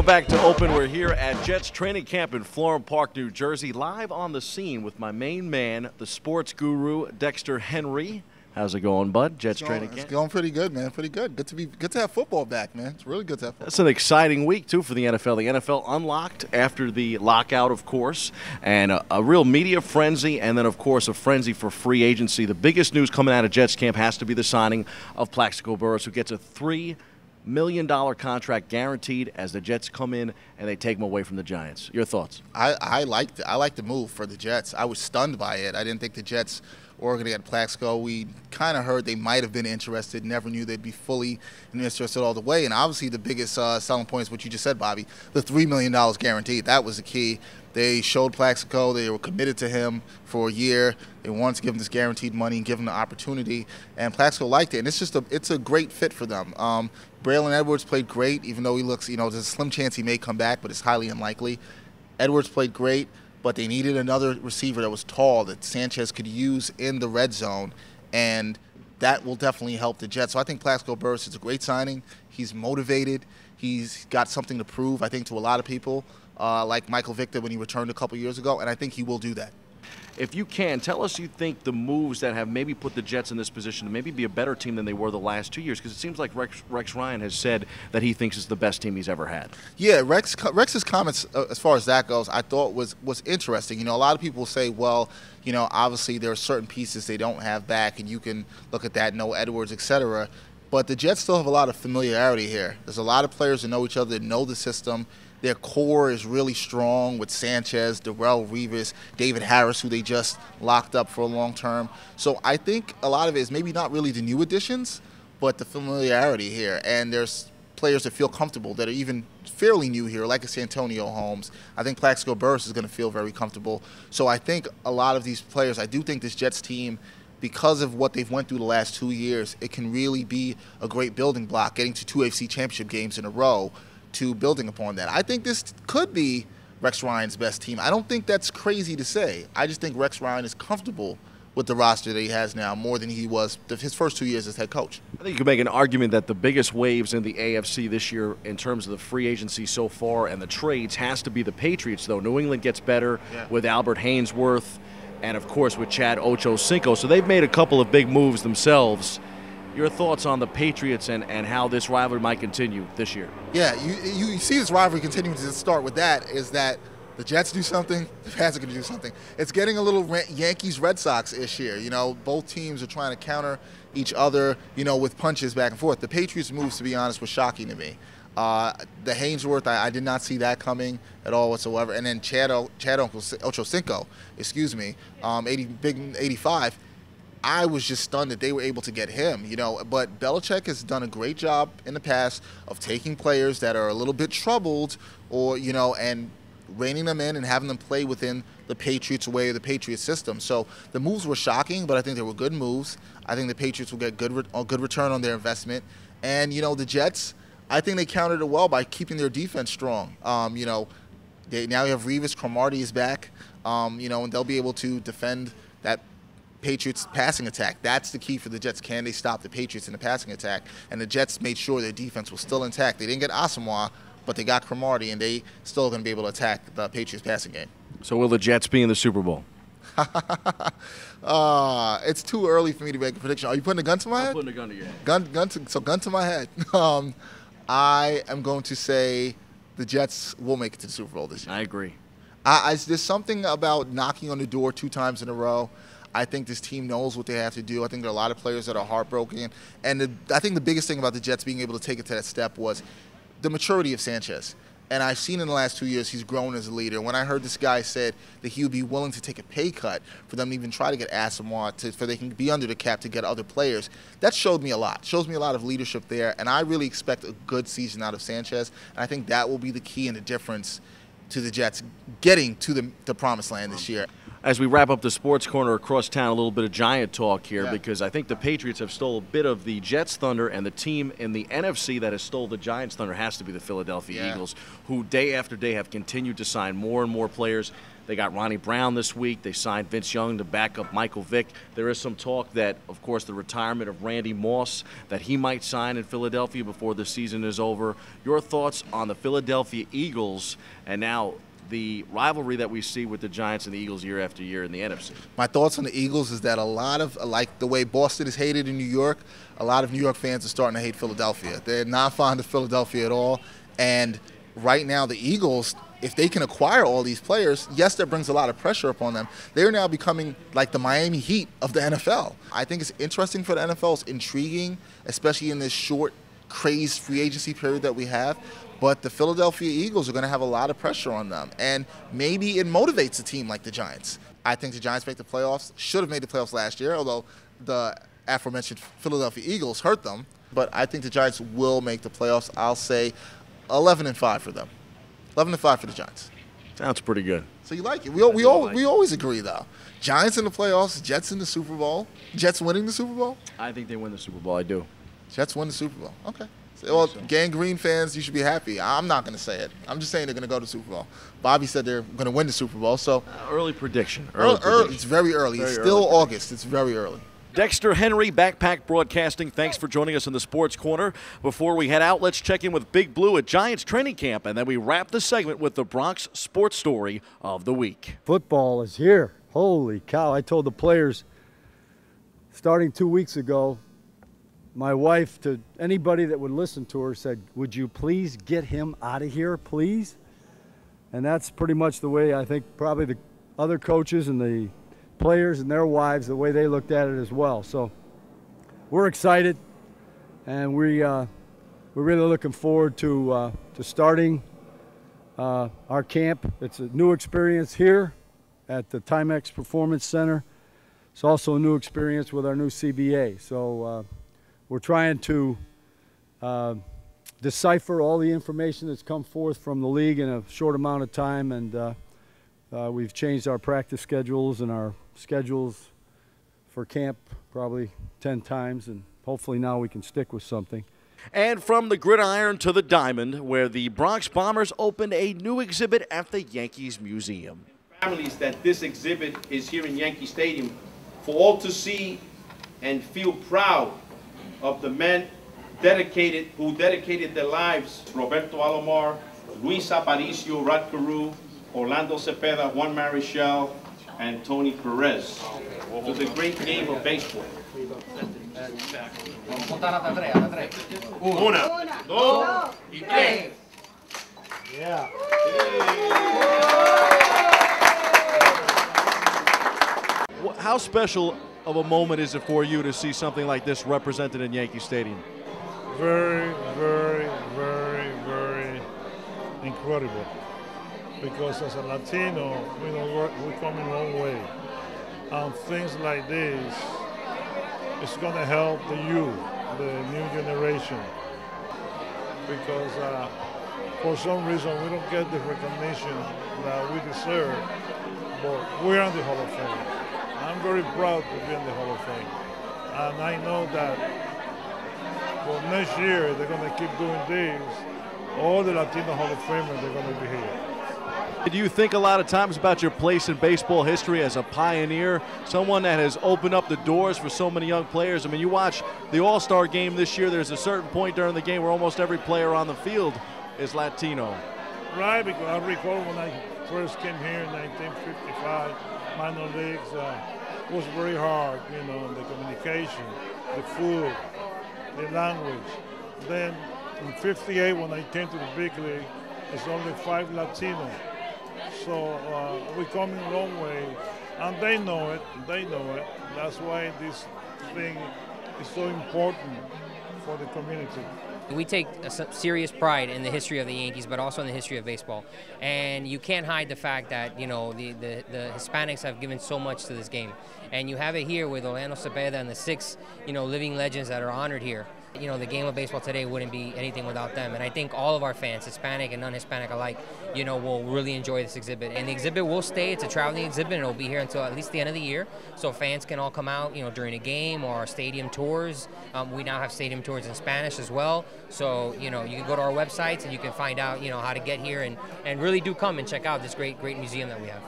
Welcome back to Open. We're here at Jets training camp in Florham Park, New Jersey, live on the scene with my main man, the sports guru, Dexter Henry. How's it going, bud? Jets training camp? It's going pretty good, man. Pretty good. Good to have football back, man. It's really good to have football. That's an exciting week, too, for the NFL. The NFL unlocked after the lockout, of course, and a real media frenzy, and then, of course, a frenzy for free agency. The biggest news coming out of Jets camp has to be the signing of Plaxico Burress, who gets a $3 million contract guaranteed as the Jets come in and they take him away from the Giants. Your thoughts? I liked the move for the Jets. I was stunned by it. I didn't think the Jets were going to get Plaxico. We kind of heard they might have been interested, never knew they'd be fully interested all the way. And obviously the biggest selling point is what you just said, Bobby, the $3 million guaranteed. That was the key. They showed Plaxico. They were committed to him for a year. They wanted to give him this guaranteed money and give him the opportunity. And Plaxico liked it. And it's a great fit for them. Braylon Edwards played great, even though he looks, there's a slim chance he may come back, but it's highly unlikely. Edwards played great, but they needed another receiver that was tall that Sanchez could use in the red zone, and that will definitely help the Jets. So I think Plaxico Burress is a great signing. He's motivated. He's got something to prove, I think, to a lot of people, like Michael Vick when he returned a couple years ago, and I think he will do that. If you can, tell us you think the moves that have maybe put the Jets in this position to maybe be a better team than they were the last 2 years, because it seems like Rex Ryan has said that he thinks it's the best team he's ever had. Yeah, Rex's comments as far as that goes, I thought was interesting. A lot of people say, well, obviously there are certain pieces they don't have back, and you can look at that, no Edwards, etc. But the Jets still have a lot of familiarity here. There's a lot of players that know each other, that know the system. Their core is really strong with Sanchez, Darrelle Revis, David Harris, who they just locked up for a long term. So I think a lot of it is maybe not really the new additions, but the familiarity here. And there's players that feel comfortable that are even fairly new here, like a Santonio Holmes. I think Plaxico Burress is going to feel very comfortable. So I think a lot of these players, I do think this Jets team, because of what they've went through the last 2 years, it can really be a great building block, getting to 2 AFC championship games in a row, to building upon that. I think this could be Rex Ryan's best team. I don't think that's crazy to say. I just think Rex Ryan is comfortable with the roster that he has now more than he was his first 2 years as head coach. I think you could make an argument that the biggest waves in the AFC this year in terms of the free agency so far and the trades has to be the Patriots, though. New England gets better with Albert Haynesworth and, of course, with Chad Ochocinco. So they've made a couple of big moves themselves. Your thoughts on the Patriots and how this rivalry might continue this year? Yeah, you see this rivalry continuing to start with that is that the Jets do something, the Pats are going to do something. It's getting a little Yankees-Red Sox-ish here. Both teams are trying to counter each other, with punches back and forth. The Patriots' moves, to be honest, were shocking to me. The Haynesworth, I did not see that coming at all whatsoever. And then Chad Ochocinco, big 85. I was just stunned that they were able to get him, But Belichick has done a great job in the past of taking players that are a little bit troubled or, and reining them in and having them play within the Patriots way or the Patriots system. So the moves were shocking, but I think they were good moves. I think the Patriots will get a good return on their investment. And, the Jets, I think they countered it well by keeping their defense strong. Now you have Revis, Cromartie is back, and they'll be able to defend that Patriots passing attack. That's the key for the Jets. Can they stop the Patriots in the passing attack? And the Jets made sure their defense was still intact. They didn't get Asamoah, but they got Cromartie, and they still going to be able to attack the Patriots passing game. So will the Jets be in the Super Bowl? It's too early for me to make a prediction. Are you putting a gun to my head? I'm putting a gun to your head. Gun to my head. I am going to say the Jets will make it to the Super Bowl this year. I agree. There's something about knocking on the door 2 times in a row. I think this team knows what they have to do. I think there are a lot of players that are heartbroken. And I think the biggest thing about the Jets being able to take it to that step was the maturity of Sanchez. And I've seen in the last 2 years he's grown as a leader. When I heard this guy said that he would be willing to take a pay cut for them to even try to get Asamoah, for they can be under the cap to get other players, that showed me a lot. Shows me a lot of leadership there. And I really expect a good season out of Sanchez. And I think that will be the key and the difference to the Jets getting to the promised land this year. As we wrap up the sports corner across town, a little bit of Giant talk here because I think the Patriots have stole a bit of the Jets' thunder, and the team in the NFC that has stole the Giants' thunder has to be the Philadelphia Eagles, who day after day have continued to sign more and more players. They got Ronnie Brown this week. They signed Vince Young to back up Michael Vick. There is some talk that, of course, the retirement of Randy Moss, that he might sign in Philadelphia before the season is over. Your thoughts on the Philadelphia Eagles and now the rivalry that we see with the Giants and the Eagles year after year in the NFC? My thoughts on the Eagles is that a lot of, like the way Boston is hated in New York, a lot of New York fans are starting to hate Philadelphia. They're not fond of Philadelphia at all. And right now, the Eagles, if they can acquire all these players, yes, that brings a lot of pressure upon them. They're now becoming like the Miami Heat of the NFL. I think it's interesting for the NFL. It's intriguing, especially in this short, crazed free agency period that we have. But the Philadelphia Eagles are going to have a lot of pressure on them. And maybe it motivates a team like the Giants. I think the Giants make the playoffs, should have made the playoffs last year, although the aforementioned Philadelphia Eagles hurt them. But I think the Giants will make the playoffs. I'll say 11-5 for them. 11-5 for the Giants. Sounds pretty good. So you like it. We always agree, though. Giants in the playoffs, Jets in the Super Bowl. Jets winning the Super Bowl? I think they win the Super Bowl. I do. Jets win the Super Bowl. Okay. Well, Gang Green fans, you should be happy. I'm not going to say it. I'm just saying they're going to go to the Super Bowl. Bobby said they're going to win the Super Bowl. So early prediction. Early. It's very early. It's still August. It's very early. Dexter Henry, Backpack Broadcasting, thanks for joining us in the Sports Corner. Before we head out, let's check in with Big Blue at Giants training camp, and then we wrap the segment with the Bronx sports story of the week. Football is here. Holy cow. I told the players starting 2 weeks ago, my wife, to anybody that would listen to her, said, would you please get him out of here, please? And that's pretty much the way I think probably the other coaches and the players and their wives, the way they looked at it as well. So we're excited, and we're really looking forward to starting our camp. It's a new experience here at the Timex Performance Center. It's also a new experience with our new CBA. So we're trying to decipher all the information that's come forth from the league in a short amount of time, and we've changed our practice schedules and our schedules for camp probably 10 times, and hopefully now we can stick with something. And from the gridiron to the diamond, where the Bronx Bombers opened a new exhibit at the Yankees Museum. Families that this exhibit is here in Yankee Stadium for all to see and feel proud of the men who dedicated their lives: Roberto Alomar, Luis Aparicio, Rod Carew, Orlando Cepeda, Juan Marichal, and Tony Perez, to the great game of baseball. Una, dos, y tres. Yeah. How special of a moment is it for you to see something like this represented in Yankee Stadium? Very, very, very, very incredible. Because as a Latino, we're coming a long way. And things like this, it's going to help the youth, the new generation. Because for some reason, we don't get the recognition that we deserve, but we're in the Hall of Fame. I'm very proud to be in the Hall of Fame. And I know that for next year, they're going to keep doing this. All the Latino Hall of Famers, they're going to be here. Do you think a lot of times about your place in baseball history as a pioneer, someone that has opened up the doors for so many young players? I mean, you watch the All-Star game this year, there's a certain point during the game where almost every player on the field is Latino. Right, because I recall when I first came here in 1955, minor leagues, it was very hard, the communication, the food, the language. Then in 58, when I came to the big league, it's only 5 Latinos. So we're coming a long way, and they know it. That's why this thing is so important for the community. We take a serious pride in the history of the Yankees, but also in the history of baseball. And you can't hide the fact that, the Hispanics have given so much to this game. And you have it here with Orlando Cepeda and the 6, living legends that are honored here. The game of baseball today wouldn't be anything without them. And I think all of our fans, Hispanic and non-Hispanic alike, will really enjoy this exhibit. And the exhibit will stay. It's a traveling exhibit, and it'll be here until at least the end of the year. So fans can all come out, during a game or our stadium tours. We now have stadium tours in Spanish as well. So, you can go to our websites and you can find out, how to get here and really do come and check out this great museum that we have.